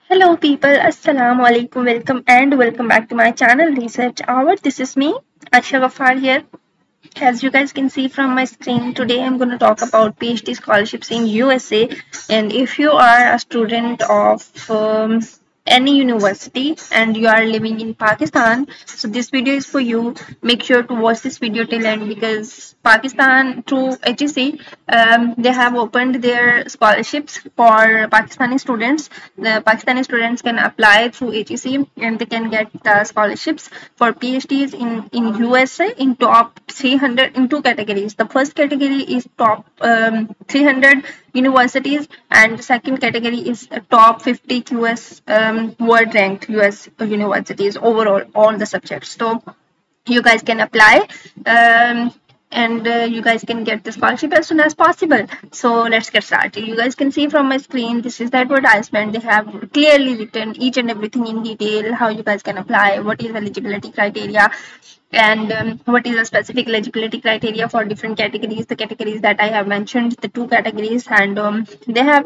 Hello people, Assalamu alaikum, welcome back to my channel Research Hour. This is me, Aisha Ghaffar here. As you guys can see from my screen, today I'm going to talk about PhD scholarships in USA. And if you are a student of any university and you are living in Pakistan, so this video is for you. Make sure to watch this video till end because Pakistan through HEC, they have opened their scholarships for Pakistani students. The Pakistani students can apply through HEC and they can get the scholarships for PhDs in USA in top 300 in two categories. The first category is top 300 universities and the second category is top 50 US world ranked US universities overall, all the subjects. So you guys can apply and you guys can get the scholarship as soon as possible. So let's get started. You guys can see from my screen, this is the advertisement. They have clearly written each and everything in detail, how you guys can apply, what is eligibility criteria, and what is the specific eligibility criteria for different categories, the categories that I have mentioned, the two categories, and they have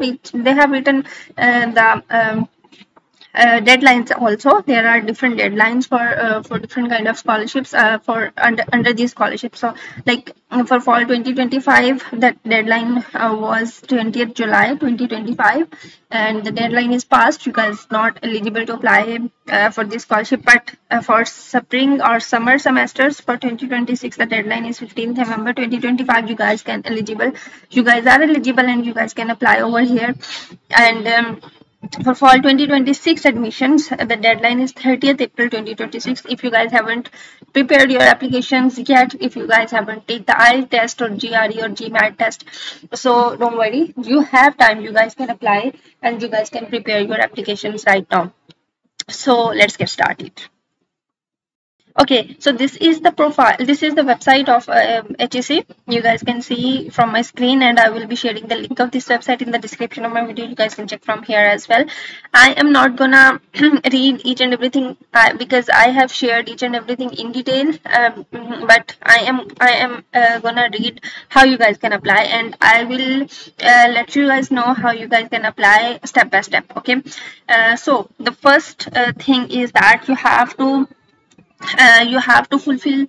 written the deadlines also. There are different deadlines for different kind of scholarships for under these scholarships. So like for fall 2025, that deadline was 20th July 2025, and the deadline is passed. You guys not eligible to apply for this scholarship, but for spring or summer semesters for 2026, the deadline is 15th November 2025. You guys can eligible. You guys are eligible and you guys can apply over here. And for fall 2026 admissions, the deadline is 30th April 2026. If you guys haven't prepared your applications yet, if you guys haven't taken the IELTS test or GRE or GMAT test, so don't worry, you have time. You guys can apply and you guys can prepare your applications right now. So let's get started. Okay, so this is the profile, this is the website of HEC. You guys can see from my screen, and I will be sharing the link of this website in the description of my video. You guys can check from here as well. I am not gonna read each and everything because I have shared each and everything in detail, but I am gonna read how you guys can apply, and I will let you guys know how you guys can apply step by step. Okay, so the first thing is that you have to fulfill,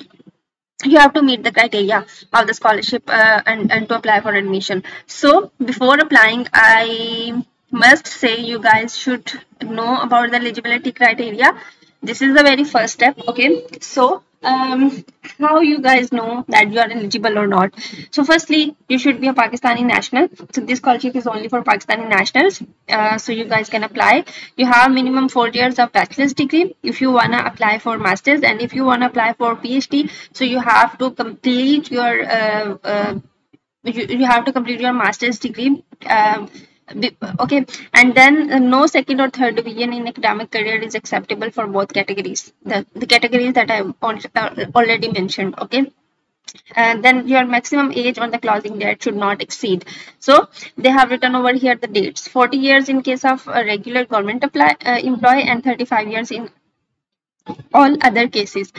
you have to meet the criteria of the scholarship and to apply for admission. So before applying, I must say you guys should know about the eligibility criteria. This is the very first step. Okay, so how you guys know that you are eligible or not? So firstly, you should be a Pakistani national. So this scholarship is only for Pakistani nationals. So you guys can apply. You have minimum 4 years of bachelor's degree if you wanna apply for masters, and if you wanna apply for PhD, so you have to complete your you have to complete your master's degree. Okay, and then no second or third division in academic career is acceptable for both categories, the categories that I already mentioned. Okay, and then your maximum age on the closing date should not exceed. So they have written over here the dates: 40 years in case of a regular government employee, and 35 years in all other cases.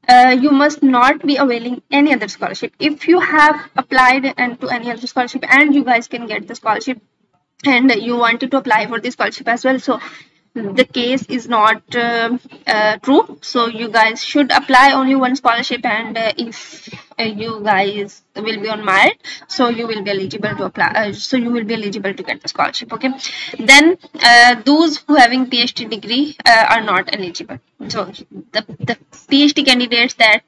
You must not be availing any other scholarship. If you have applied and to any other scholarship and you guys can get the scholarship and you wanted to apply for this scholarship as well, so the case is not true. So you guys should apply only one scholarship, and if you guys will be on merit, so you will be eligible to apply, so you will be eligible to get the scholarship. Okay, then those who having PhD degree are not eligible. So the PhD candidates that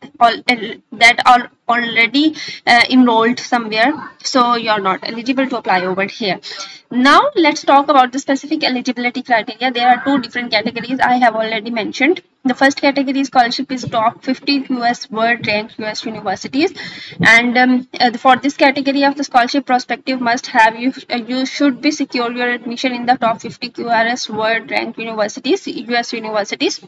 are already enrolled somewhere, so you're not eligible to apply over here. Now let's talk about the specific eligibility criteria. There are two different categories I have already mentioned. The first category scholarship is top 50 US world ranked US universities, and for this category of the scholarship, prospective must have you should be secure your admission in the top 50 QRS world ranked universities, US universities,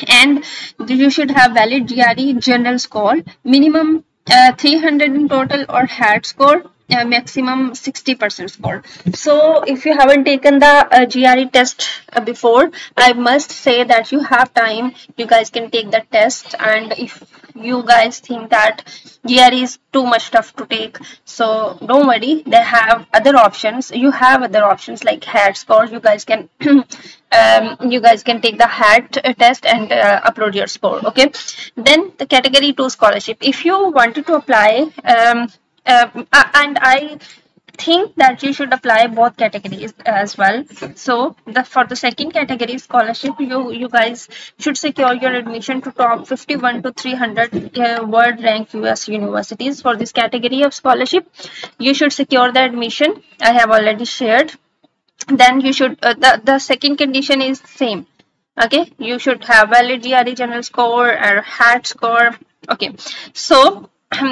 and you should have valid GRE general score, minimum 300 in total or HAT score, maximum 60% score. So if you haven't taken the GRE test before, I must say that you have time. You guys can take the test, and if you guys think that GRE is too much tough to take, so don't worry, they have other options. You have other options like HAT score. You guys can you guys can take the HAT test and upload your score. Okay, then the category 2 scholarship, if you wanted to apply, and I think that you should apply both categories as well. So for the second category scholarship, you guys should secure your admission to top 51 to 300 world rank US universities. For this category of scholarship, you should secure the admission. I have already shared. Then you should the second condition is same. Okay, you should have valid GRE general score or HAT score. Okay, so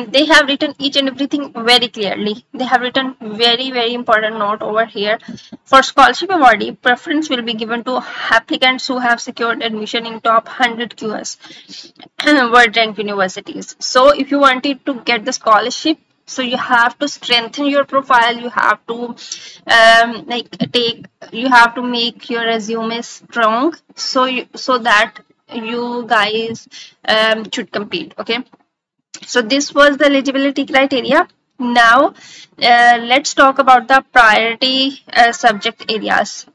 they have written each and everything very clearly. They have written very important note over here. For scholarship awardee, preference will be given to applicants who have secured admission in top 100 QS world rank universities. So if you wanted to get the scholarship, so you have to strengthen your profile. You have to you have to make your resume strong, so that you guys should compete. Okay, so this was the eligibility criteria. Now let's talk about the priority subject areas.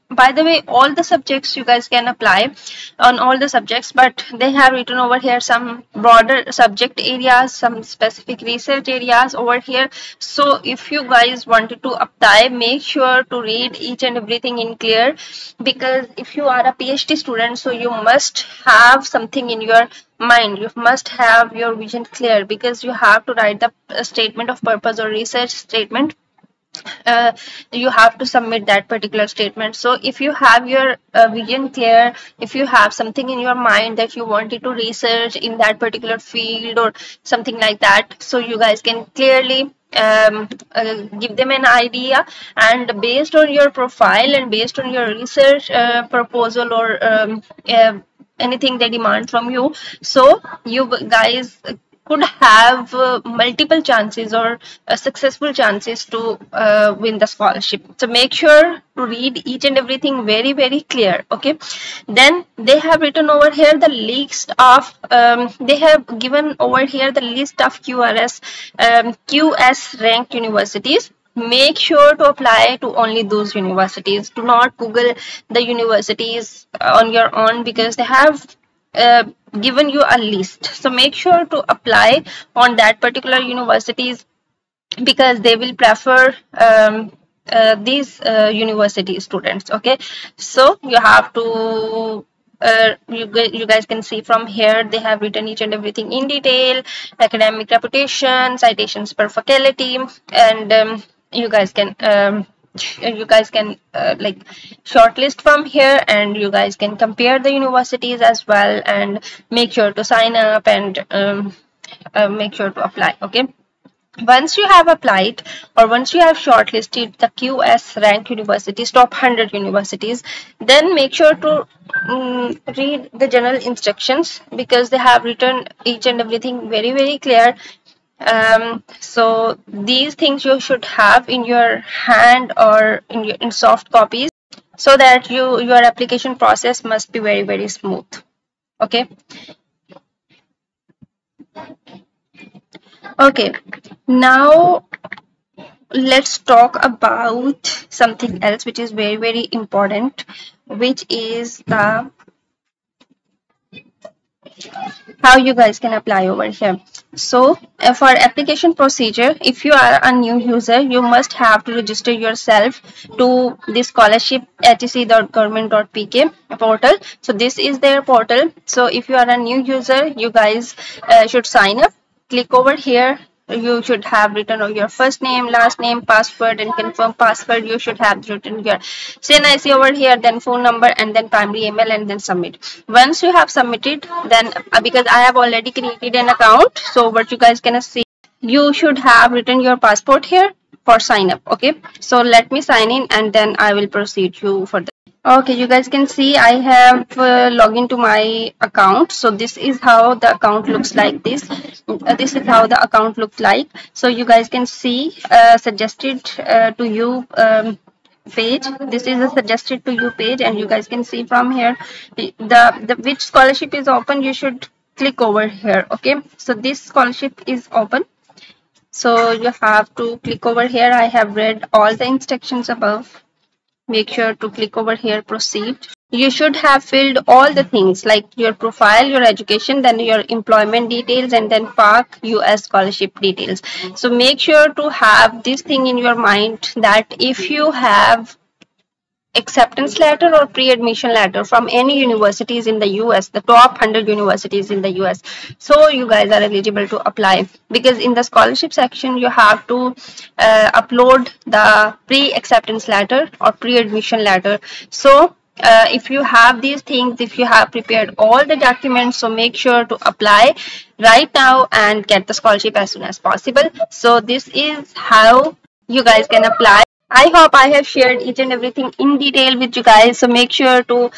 By the way, all the subjects you guys can apply on all the subjects, but they have written over here some broader subject areas, some specific research areas over here. So if you guys wanted to apply, make sure to read each and everything in clear, because if you are a PhD student, so you must have something in your mind. You must have your vision clear, because you have to write the statement of purpose or research statement. You have to submit that particular statement. So if you have your vision clear, if you have something in your mind that you wanted to research in that particular field or something like that, so you guys can clearly give them an idea, and based on your profile and based on your research proposal or anything they demand from you, so you guys could have multiple chances or successful chances to win the scholarship. So make sure to read each and everything very clear. Okay, then they have written over here the list of they have given over here the list of QS ranked universities. Make sure to apply to only those universities. Do not Google the universities on your own, because they have given you a list. So make sure to apply on that particular universities, because they will prefer these university students. Okay, so you have to you guys can see from here, they have written each and everything in detail: academic reputation, citations per faculty, and you guys can like shortlist from here, and you guys can compare the universities as well, and make sure to sign up and make sure to apply. Okay, once you have applied, or once you have shortlisted the QS rank universities, top 100 universities, then make sure to read the general instructions, because they have written each and everything very clear. So these things you should have in your hand or in soft copies, so that your application process must be very smooth. Okay. Okay, now let's talk about something else which is very important, which is the how you guys can apply over here. So for application procedure, if you are a new user, you must have to register yourself to the scholarship etc.government.pk portal. So this is their portal. So if you are a new user, you guys should sign up. Click over here. You should have written your first name, last name, password, and confirm password. You should have written your CNIC over here, then phone number, and then primary email, and then submit. Once you have submitted, then because I have already created an account, so what you guys can see, you should have written your passport here. for sign up. Okay, so let me sign in and then I will proceed you further. Okay, you guys can see I have logged into my account. So this is how the account looks like. This is how the account looks like. So you guys can see suggested to you page. This is a suggested to you page, and you guys can see from here the which scholarship is open. You should click over here. Okay, so this scholarship is open. So you have to click over here. I have read all the instructions above. Make sure to click over here, proceed. You should have filled all the things like your profile, your education, then your employment details, and then PARC US scholarship details. So make sure to have this thing in your mind that if you have acceptance letter or pre-admission letter from any universities in the US, the top 100 universities in the US, so you guys are eligible to apply, because in the scholarship section you have to upload the pre-acceptance letter or pre-admission letter. So if you have these things, if you have prepared all the documents, so make sure to apply right now and get the scholarship as soon as possible. So this is how you guys can apply. I hope I have shared each and everything in detail with you guys. So make sure to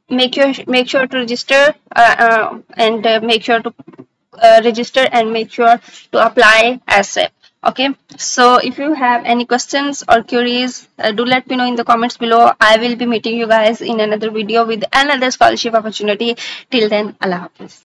make sure to register and make sure to register and make sure to apply ASAP. Okay, so if you have any questions or queries, do let me know in the comments below. I will be meeting you guys in another video with another scholarship opportunity. Till then, Allah Hafiz.